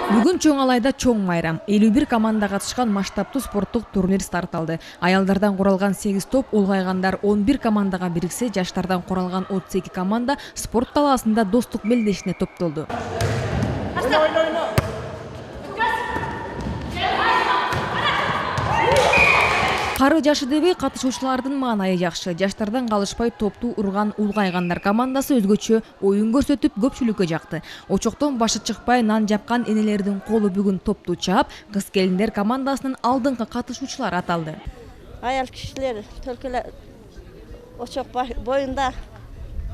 Бүгүн Чоң Алайда чоң майрам. 51 команда катышкан масштабтуу спорттук турнир старт алды. Аялдардан куралган 8 топ, улгайгандар 11 командага бириксе, жаштардан куралган 32 команда спорт талаасында достук белдешине топтолду. Кары жашы дебей катышуучулардын маанайы жакшы. Жаштардан калышпай топту урган улгайгандар командасы өзгөчө оюн көрсөтүп көпчүлүккө жакты. Очоктон башы чыкпай нан жапкан энелердин колу бүгүн топту чаап, кыз-келиндер командасынын алдыңкы катышуучулары аталды. Аял кишилер төлкөлөр очок боюнда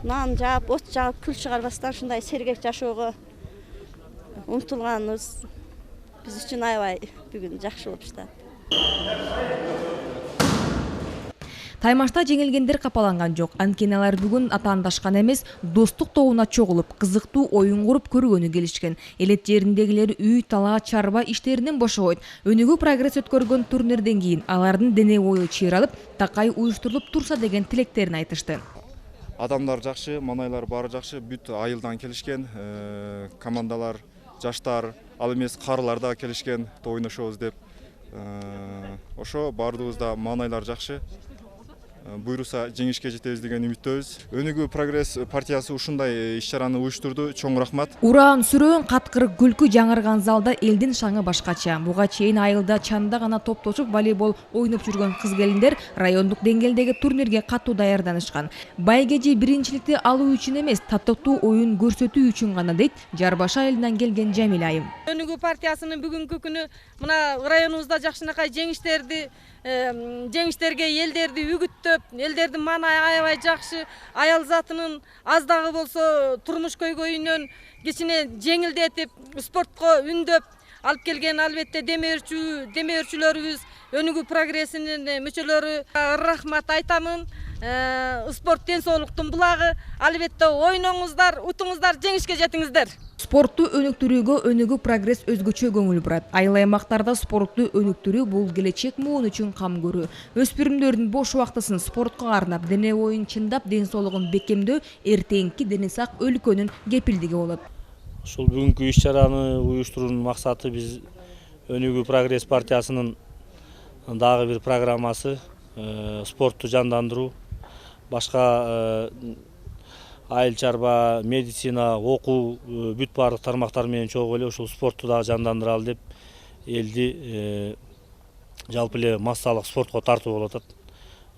нан жаап, от жаап, күл чыгарбастан ушундай сергек жашоого умтулганыбыз биз үчүн аябай бүгүн жакшы болуп жатат. Таймашта жеңилгендер капаланган жок. Анткени алар бүгүн атаандашкан эмес, достук тобуна чогулуп, кызыктуу оюн куруп көргөнү келишкен. Элет жериндегилер үй, талаа, чарба иштеринен бошобойт. Өнүгүү прогресс өткөргөн турнирден кийин алардын дене бою чыйралып, такай уюштурулуп турса деген тилектерин айтышты. Адамдар жакшы, манайлар баары жакшы, бүт айылдан келишкен, командалар, жаштар, ал эмес карылар да келишкен, ойношобуз деп. Ошо баардыгыбызда маанайлар жакшы. Буйруса жеңишке жетебиз деген үмүттөбүз. Өнүгүү прогресс партиясы ушундай иш-чараны уюштурду. Чоң рахмат. Ураан сүрөөн каткырык күлкү жаңырган залда элдин шаңы башкача. Буга чейин айылда чанда гана топтошуп волейбол ойноп жүргөн кыз-келиндер райондук деңгээлдеги турнирге катуу даярданышкан. Байгеji биринчиликти алуу үчүн эмес, татыктуу оюн көрсөтүү үчүн гана дейт Жарбаша айылынан келген Жамил айым. Өнүгүү партиясынын бүгүнкү күнү мына районубузда жакшынакай жеңиштерге элдерди үгүттөп, элдердин маанайы аябай жакшы, аял затынын аздагы болсо турмуш көйгөйүнөн кичине жеңилдетип, спортко үндөп алып келген албетте демеөрчүлөрүбүз, өнүгүү прогрессинин мүчөлөрү рахмат айтамын. Спорт ден соолуктун булагы, албетте ойноңуздар, утуңуздар, жеңишке жетиңиздер. Спортту өнүктүрүүгө өнүгүү прогресс өзгөчө көңүл бурат. Айыл аймактарда спортту өнүктүрүү бул келечек муун үчүн кам көрүү. Өспүрүмдөрдүн бош убактысын спортко арнап, дене боюн чындап, ден соолугун бекемдөө эртеңки дени сак өлкөнүн кепилдиги болот. Ушул бүгүнкү иш-чараны уюштуруунун максаты биз өнүгүү прогресс партиясынын дагы бир программасы спортту жандандыруу, башка айыл чарба, медицина, окуу бүт баардык тармактар менен чогуу эле ушул спортту дагы жандандыралы деп элди жалпы эле массалык спортко тартуу болуп атат.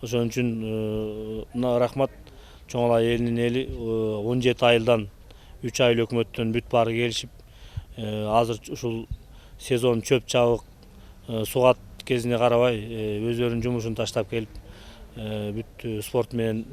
Ошон үчүн рахмат Чоң Алай элинин эли 17 айылдан 3 айыл өкмөттөн бүт баары келишип, азыр ушул сезон чөп чабык, сугат кезине карабай өздөрүнүн жумушун таштап келип, бүт спорт менен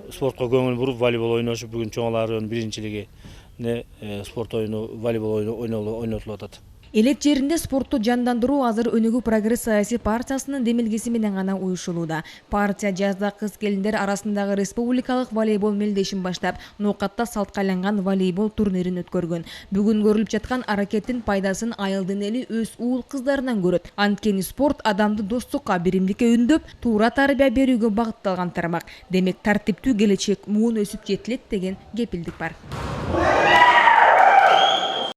спортко көңүл буруп, волейбол ойношуп, бүгүн Чоң Алай районунун биринчилигине спорт оюну, волейбол ойнотулуп атат. Элет жеринде спортту жандандыруу азыр өнүгүү прогресс саясий партиясынын демилгеси менен гана уюшулууда. Партия жазда кыз-келиндер арасындагы республикалык волейбол мелдешин баштап, ноокатта салтка айланган волейбол турнирин өткөргөн. Бүгүн көрүлүп жаткан аракеттин пайдасын айылдын эли өз уул кыздарынан көрөт. Анткени спорт адамды достукка, биримдикке үндөп, туура тарбия берүүгө багытталган тармак. Демек тартиптүү келечек муун өсүп жетилет деген кепилдик бар.